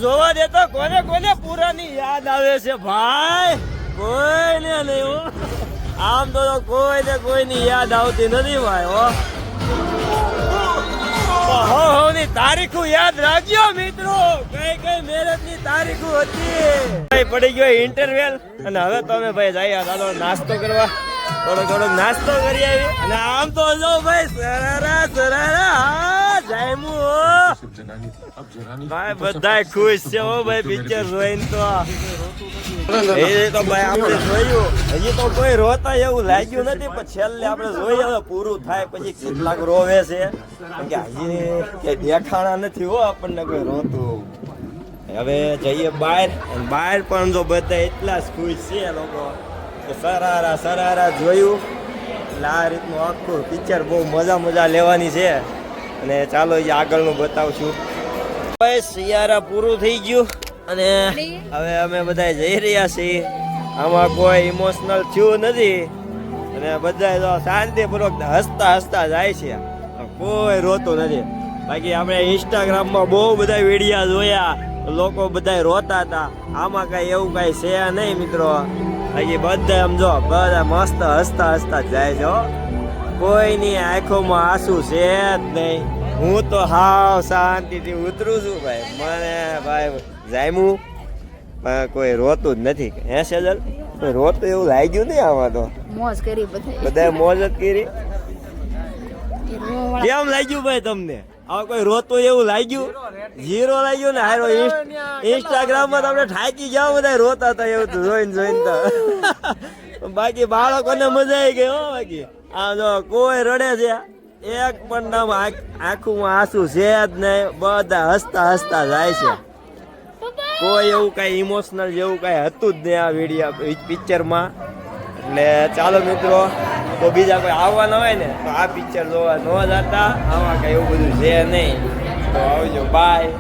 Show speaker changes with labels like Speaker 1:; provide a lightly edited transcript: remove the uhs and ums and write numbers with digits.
Speaker 1: જોવા દે તો કોને કોને પુરાની યાદ આવે છે ભાઈ? કોઈને નહીં. આમ તો કોઈને કોઈની યાદ આવતી નથી ભાઈ. ની તારીખો યાદ રાખજો મિત્રો. કઈ કઈ મેરેજ ની તારીખો હતી. પડી ગયો ઇન્ટરવેલ અને હવે તમે ભાઈ જઈએ ચાલો નાસ્તો કરવા. થોડોક નાસ્તો કરી આવી અને આમ તો જો ભાઈ સરારા ભાઈ બધા ખુશ છે હો ભાઈ. પિક્ચર જોઈને તો ભાઈ આપણે જોયું. હજી તો કોઈ રોતા એવું લાગ્યું નથી પણ છેલ્લે આપણે જોઈએ હવે પૂરું થાય પછી કેટલાક રોવે છે કેમ કે હજી કે દેખાણા નથી હો આપણને કોઈ રોતું. હવે જઈએ બહાર અને બહાર પણ જો બધા એટલા જ ખુશ છે લોકો. સરારા જોયું એટલે આ રીતનું આખું પિક્ચર બહુ મજા લેવાની છે અને ચાલો એ આગળનું બતાવશું. ભાઈ શિયાળા પૂરું થઈ ગયું અને હવે અમે બધા જઈ રહ્યા છીએ. આમાં કોઈ ઇમોશનલ થયું નથી અને બધા તો શાંતિપૂર્વક હસતા જાય છે. કોઈ રોતું નથી. બાકી આપણે ઇન્સ્ટાગ્રામમાં બહુ બધા વિડીયો જોયા લોકો બધા રોતા હતા. આમાં કઈ એવું કઈ છે નહીં મિત્રો. બાકી બધા સમજો બધા મસ્ત હસતા જાય છે. કોઈની આંખોમાં આંસુ છે જ નહીં. હું તો હાવ શાંતિથી ઉતરું છું ભાઈ. મને ભાઈ જામ્યું પણ કોઈ રોતું જ નથી. હે સેજલ કોઈ રોતું એવું લાગ્યું નહીં આમાં તો.
Speaker 2: મોજ કરી
Speaker 1: બધા મોજ જ કરી. કેમ લાગ્યું ભાઈ તમને? હવે કોઈ રોતું એવું લાગ્યું? ઝીરો લાગ્યું ને. હારો ઇન્સ્ટાગ્રામ માં તમને ઠાકી જાવ બધા રોતા હતા એવું જોઈને તો. બાકી બાળકોને મજા આવી ગઈ હો. બાકી આ જો કોઈ રડે છે એક પણ નામ આંખોમાં આંસુ છે જ નહીં. બધા હસતા જાય છે. કોઈ એવું કઈ ઇમોશનલ જેવું કઈ હતું જ નહીં આ વિડીયો પિક્ચરમાં. એટલે ચાલો મિત્રો તો બીજા કોઈ આવવાના હોય ને તો આ પિક્ચર જોવા ન જતા. આમાં કઈ એવું બધું છે નહીં. તો આવજો બાય.